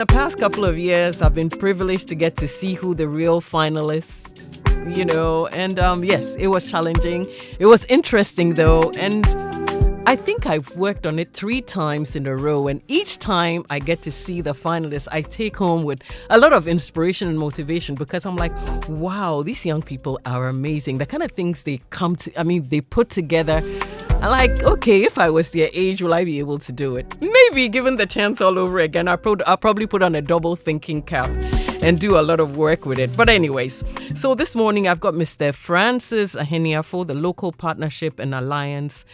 The past couple of years, I've been privileged to get to see who the real finalists, and yes, it was challenging. It was interesting though, and I think I've worked on it 3 times in a row, and each time I get to see the finalists, I take home with a lot of inspiration and motivation because I'm like, wow, these young people are amazing. The kind of things they put together. I'm like, okay, if I was their age, will I be able to do it? Maybe, given the chance all over again, I'll probably put on a double thinking cap and do a lot of work with it. But anyways, so this morning I've got Mr. Francis Aheniafo, the Local Partnership and Alliance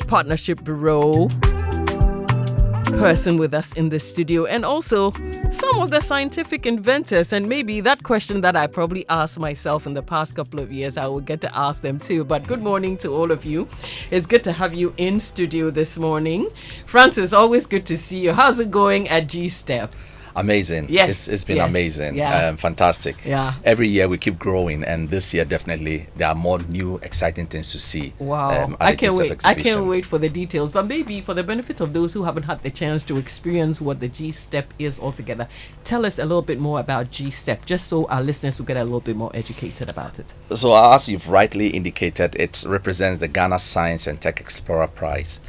Partnership Bureau person with us in the studio, and also some of the scientific inventors. And maybe that question that I probably asked myself in the past couple of years, I will get to ask them too. But good morning to all of you. It's good to have you in studio this morning. Francis, always good to see you. How's it going at GSTEP? Amazing. Yes. It's been amazing. Yeah. Fantastic. Yeah. Every year we keep growing, and this year definitely there are more new exciting things to see. Wow. I can't wait. I can't wait for the details. But maybe for the benefit of those who haven't had the chance to experience what the GSTEP is altogether, tell us a little bit more about GSTEP, just so our listeners will get a little bit more educated about it. So as you've rightly indicated, it represents the Ghana Science and Tech Explorer Prize.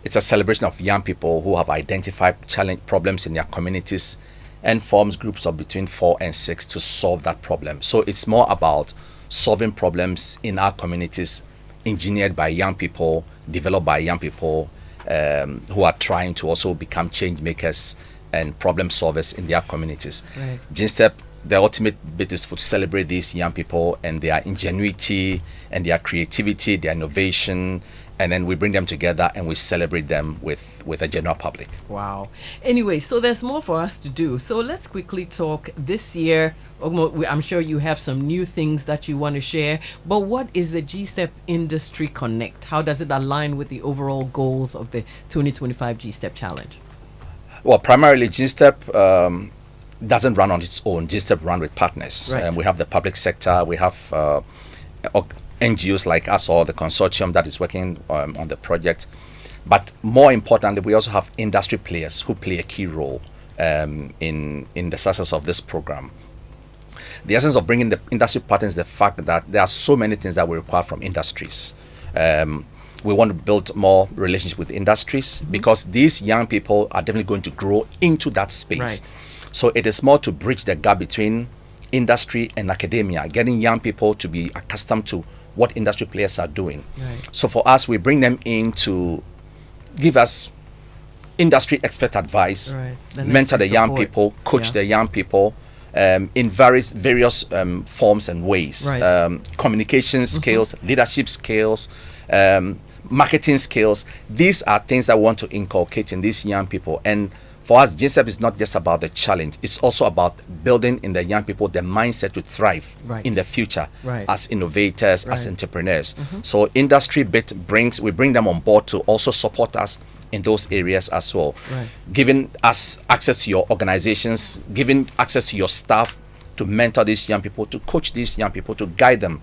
It's a celebration of young people who have identified challenge problems in their communities and forms groups of between 4 and 6 to solve that problem. So it's more about solving problems in our communities, engineered by young people, developed by young people who are trying to also become change makers and problem solvers in their communities. Right. GSTEP, the ultimate bit is to celebrate these young people and their ingenuity and their creativity, their innovation, and then we bring them together and we celebrate them with a general public. Wow. Anyway, so there's more for us to do. So let's quickly talk this year. I'm sure you have some new things that you want to share, but what is the GSTEP Industry Connect? How does it align with the overall goals of the 2025 GSTEP Challenge? Well, primarily GSTEP doesn't run on its own. GSTEP run with partners. Right. We have the public sector, we have NGOs like us or the consortium that is working on the project. But more importantly, we also have industry players who play a key role in the success of this program. The essence of bringing the industry partners is the fact that there are so many things that we require from industries. We want to build more relationship with industries because these young people are definitely going to grow into that space. Right. So it is more to bridge the gap between industry and academia, getting young people to be accustomed to what industry players are doing. Right. So for us, we bring them in to give us industry expert advice, Right. mentor the young people, coach the young people in various forms and ways. Right. Communication skills, leadership skills, marketing skills. These are things that we want to inculcate in these young people. And for us, GSTEP is not just about the challenge. It's also about building in the young people the mindset to thrive Right. in the future Right. as innovators, as Right. entrepreneurs. So industry we bring them on board to also support us in those areas as well. Right. Giving us access to your organizations, giving access to your staff to mentor these young people, to coach these young people, to guide them.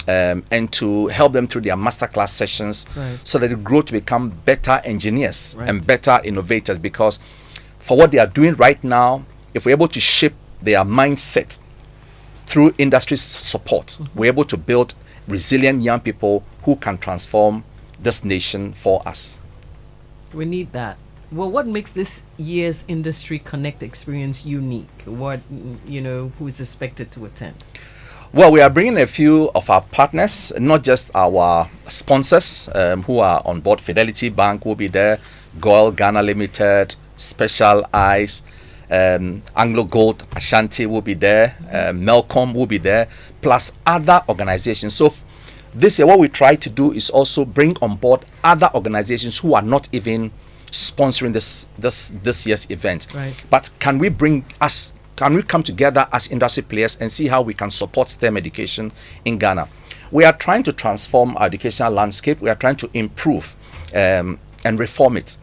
And to help them through their masterclass sessions Right. so that they grow to become better engineers Right. and better innovators. Because for what they are doing right now, if we're able to shape their mindset through industry support, we're able to build resilient young people who can transform this nation for us. We need that. Well, what makes this year's Industry Connect experience unique? What, who is expected to attend? Well, we are bringing a few of our partners, not just our sponsors who are on board. Fidelity Bank will be there, Goil Ghana Limited, Special Eyes, Anglo Gold Ashanti will be there, Melcom will be there, plus other organizations. So this year what we try to do is also bring on board other organizations who are not even sponsoring this year's event. Right. But can we come together as industry players and see how we can support STEM education in Ghana? We are trying to transform our educational landscape. We are trying to improve and reform it.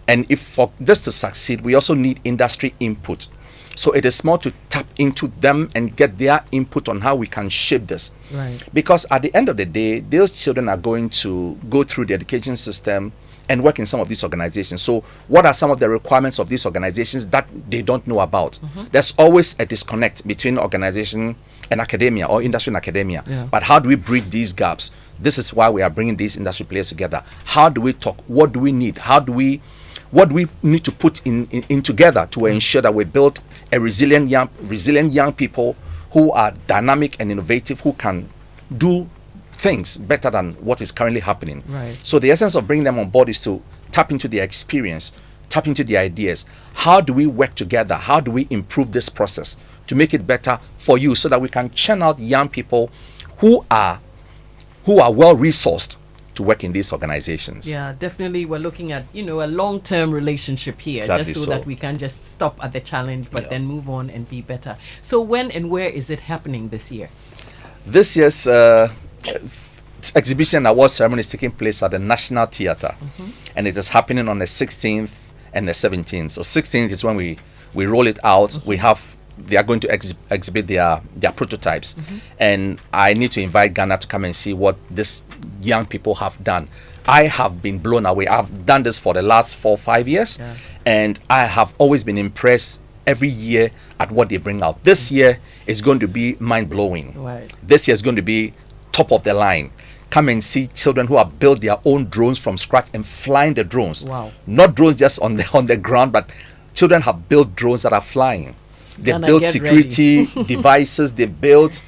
And if for this to succeed, we also need industry input. So it is more to tap into them and get their input on how we can shape this. Right. Because at the end of the day, those children are going to go through the education system and work in some of these organizations. So what are some of the requirements of these organizations that they don't know about? There's always a disconnect between organization and academia, or industry and academia. Yeah. But how do we bridge these gaps? This is why we are bringing these industry players together. How do we talk? What do we need? What do we need to put in together to ensure that we build a resilient young people who are dynamic and innovative, who can do things better than what is currently happening. Right. So the essence of bringing them on board is to tap into their experience, tap into their ideas. How do we work together? How do we improve this process to make it better for you, so that we can churn out young people who are well resourced to work in these organizations? Yeah, definitely. We're looking at, a long-term relationship here, Exactly just so that we can just stop at the challenge, but then move on and be better. So when and where is it happening this year? This year's exhibition award ceremony is taking place at the National Theatre, and it is happening on the 16th and the 17th. So 16th is when we roll it out. They are going to exhibit their prototypes, and I need to invite Ghana to come and see what these young people have done. I have been blown away. I've done this for the last 4 or 5 years, and I have always been impressed every year at what they bring out. This year is going to be mind-blowing. Right. This year is going to be top of the line. Come and see children who have built their own drones from scratch and flying the drones. Wow. Not drones just on the ground, but children have built drones that are flying. They Ghana, built get security devices. They built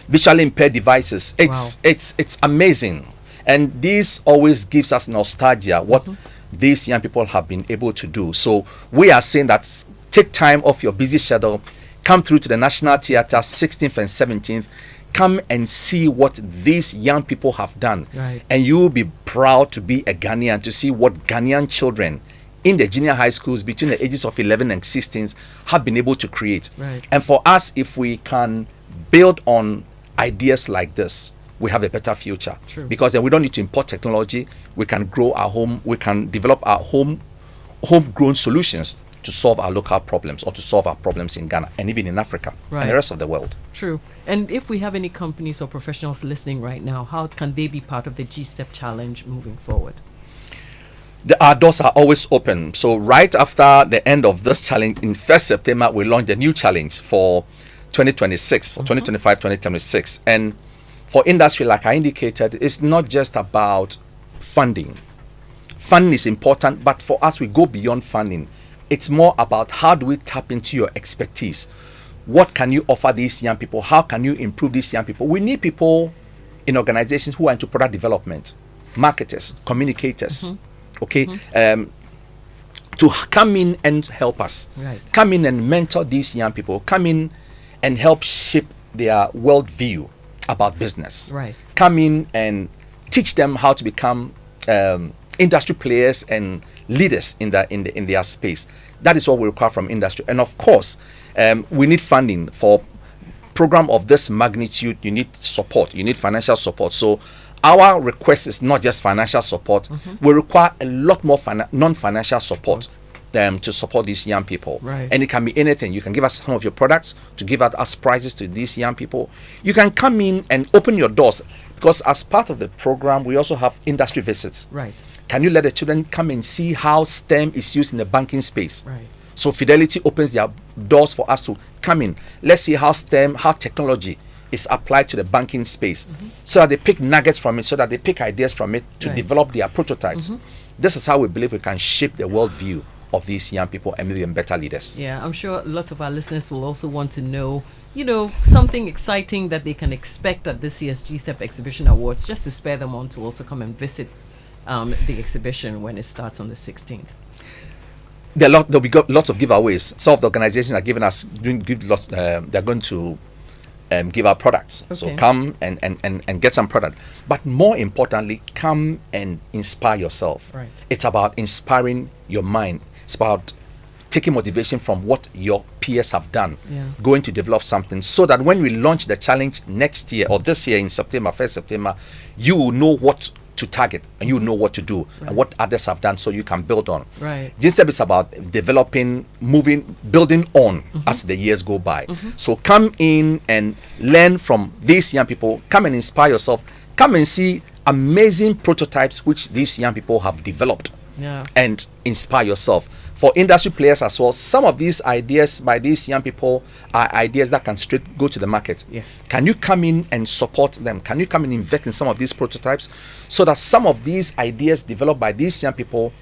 visually impaired devices. It's amazing, and this always gives us nostalgia. What these young people have been able to do. So we are saying that take time off your busy schedule, come through to the National Theatre 16th and 17th. Come and see what these young people have done, and you will be proud to be a Ghanaian, to see what Ghanaian children in the junior high schools between the ages of 11 and 16 have been able to create. And for us, if we can build on ideas like this, we have a better future. True. Because then we don't need to import technology. We can grow our home. We can develop our homegrown solutions to solve our local problems, or to solve our problems in Ghana and even in Africa and the rest of the world. True. And if we have any companies or professionals listening right now, how can they be part of the GSTEP challenge moving forward? Our doors are always open. So right after the end of this challenge in 1st September, we launched a new challenge for 2026 or 2025, 2026. And for industry, like I indicated, it's not just about funding. Funding is important, but for us, we go beyond funding. It's more about how do we tap into your expertise? What can you offer these young people? How can you improve these young people? We need people in organizations who are into product development, marketers, communicators, to come in and help us. Come in and mentor these young people. Come in and help shape their worldview about business. Come in and teach them how to become industry players and leaders in their space. That is what we require from industry. And of course, we need funding for program of this magnitude. You need support. You need financial support. So our request is not just financial support. We require a lot more non-financial support to support these young people. And it can be anything. You can give us some of your products to give out us prizes to these young people. You can come in and open your doors, because as part of the program, we also have industry visits. Can you let the children come and see how STEM is used in the banking space? So Fidelity opens their doors for us to come in. Let's see how STEM, how technology is applied to the banking space, so that they pick nuggets from it, so that they pick ideas from it to develop their prototypes. This is how we believe we can shape the worldview of these young people and make them better leaders. Yeah, I'm sure lots of our listeners will also want to know, something exciting that they can expect at this year's GSTEP Exhibition Awards, just to spur them on to also come and visit the exhibition when it starts on the 16th. There'll be lots of giveaways. Some of the organizations are giving us they're going to give our products. So come and get some product. But more importantly, come and inspire yourself. It's about inspiring your mind. It's about taking motivation from what your peers have done, going to develop something, so that when we launch the challenge next year or this year in September, 1st September, you will know what to target, and you know what to do and what others have done, so you can build on. GSTEP is about developing, building on as the years go by. So come in and learn from these young people. Come and inspire yourself. Come and see amazing prototypes which these young people have developed, Yeah. and inspire yourself. For industry players as well, some of these ideas by these young people are ideas that can straight go to the market. Yes. Can you come in and support them? Can you come and invest in some of these prototypes so that some of these ideas developed by these young people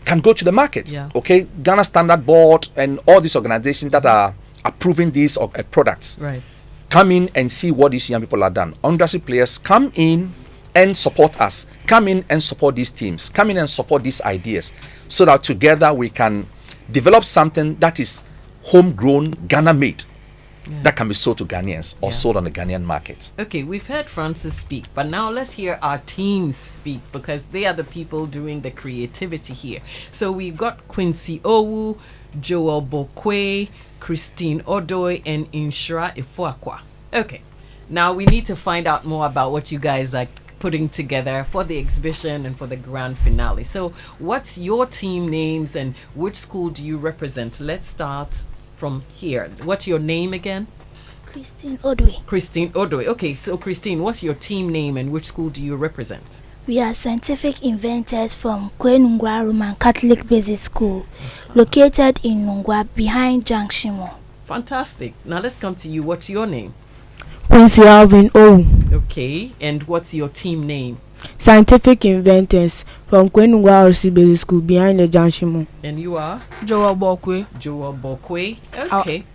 can go to the market? Yeah. Okay, Ghana Standard Board and all these organizations that are approving these products, Right. come in and see what these young people have done. Industry players, come in and support us. Come in and support these teams. Come in and support these ideas so that together we can develop something that is homegrown, Ghana made, that can be sold to Ghanaians or sold on the Ghanaian market. Okay, we've heard Francis speak, but now let's hear our teams speak, because they are the people doing the creativity here. So we've got Quincy Owu, Joel Bokwe, Christine Odoy, and Inshira Ifuakwa. Okay, now we need to find out more about what you guys are putting together for the exhibition and for the grand finale. So what's your team names and which school do you represent? Let's start from here. What's your name again? Christine Odwe. Christine Odoy. Okay, so Christine, what's your team name and which school do you represent? We are scientific inventors from Kwenungwa Roman Catholic Basic School, located in Nungwa behind Junction Mall. Fantastic. Now let's come to you. What's your name? Quincy Alvin O. Okay, and what's your team name? Scientific inventors from Kwenungwa RC Basic School behind the Junction Mall. And you are? Joel Bokwe. Joel Bokwe. Okay.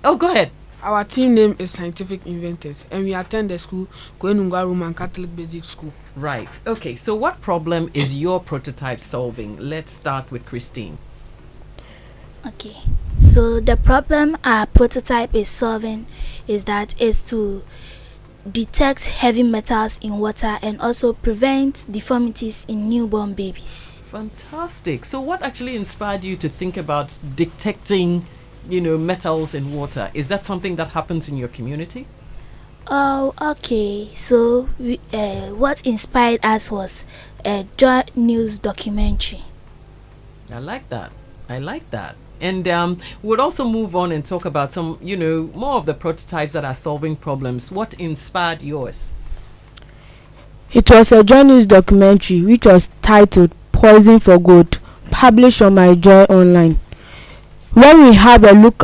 Oh, go ahead. Our team name is Scientific Inventors, and we attend the school Kwenungwa Roman Catholic Basic School. Right. Okay, so what problem is your prototype solving? Let's start with Christine. Okay, so the problem our prototype is solving is to detect heavy metals in water and also prevent deformities in newborn babies. Fantastic. So what actually inspired you to think about detecting, metals in water? Is that something that happens in your community? Oh, okay. So what inspired us was a Joy News documentary. I like that. And we'll also move on and talk about some, more of the prototypes that are solving problems. What inspired yours? It was a Joy News documentary which was titled Poison for Good, published on my Joy Online. When we had a look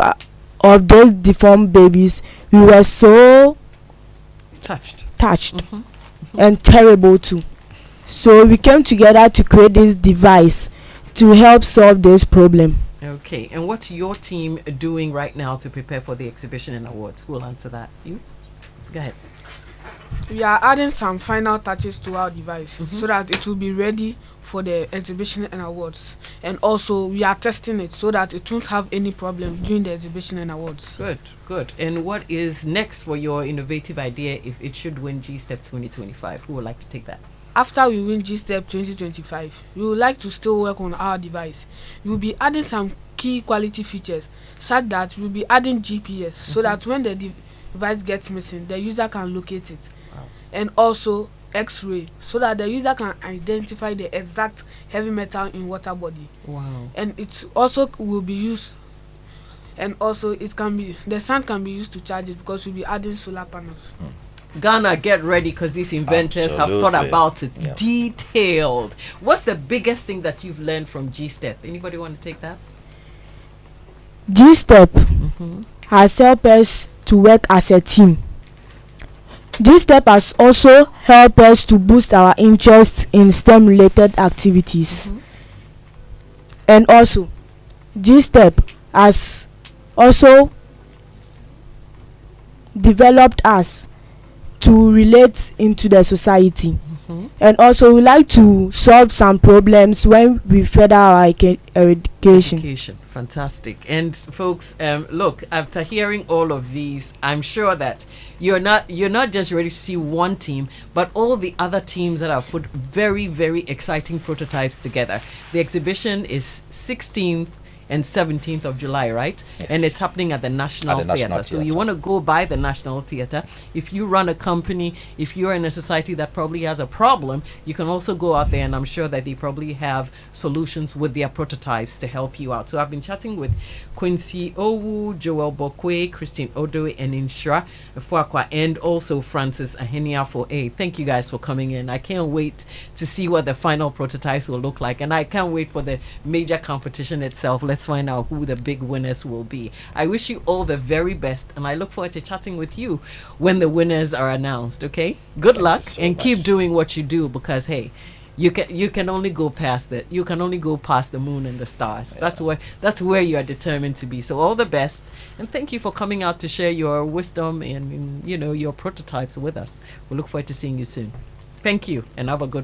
of those deformed babies, we were so Touched. and terrible too. So we came together to create this device to help solve this problem. Okay, and what's your team doing right now to prepare for the exhibition and awards? We'll answer that. You? Go ahead. We are adding some final touches to our device so that it will be ready for the exhibition and awards. And also, we are testing it so that it won't have any problem during the exhibition and awards. Good. And what is next for your innovative idea if it should win GSTEP 2025? Who would like to take that? After we win GSTEP 2025, we would like to still work on our device. We will be adding some key quality features, such that we will be adding GPS so that when the device gets missing, the user can locate it. Wow. And also X-ray, so that the user can identify the exact heavy metal in water body. Wow. And it also will be used, and also the sun can be used to charge it, because we'll be adding solar panels. Ghana, get ready, because these inventors have thought about it detailed. What's the biggest thing that you've learned from GSTEP? Anybody want to take that? GSTEP has helped us to work as a team. GSTEP has also helped us to boost our interest in STEM related activities. And also, GSTEP has also developed us to relate into the society. And also we like to solve some problems when we further our education. Fantastic. And folks, look, after hearing all of these, I'm sure that you're not just ready to see one team, but all the other teams that have put very, very exciting prototypes together. The exhibition is 16th and 17th of July, right? Yes. And it's happening at the National At the Theatre. National So you Theatre. want to go by the National Theatre. If you run a company, if you're in a society that probably has a problem, you can also go out there, and I'm sure that they probably have solutions with their prototypes to help you out. So I've been chatting with Quincy Owu, Joel Bokwe, Christine Odo, and Inshra Fuakwa, and also Francis Ahenia for A. Thank you guys for coming in. I can't wait to see what the final prototypes will look like, and I can't wait for the major competition itself. Let's find out who the big winners will be. I wish you all the very best, and I look forward to chatting with you when the winners are announced. Okay, good Thank luck, you so and much. keep doing what you do, because hey, you can only go past it. You can only go past the moon and the stars. That's where you are determined to be. So all the best, and thank you for coming out to share your wisdom and your prototypes with us. We look forward to seeing you soon. Thank you, and have a good one.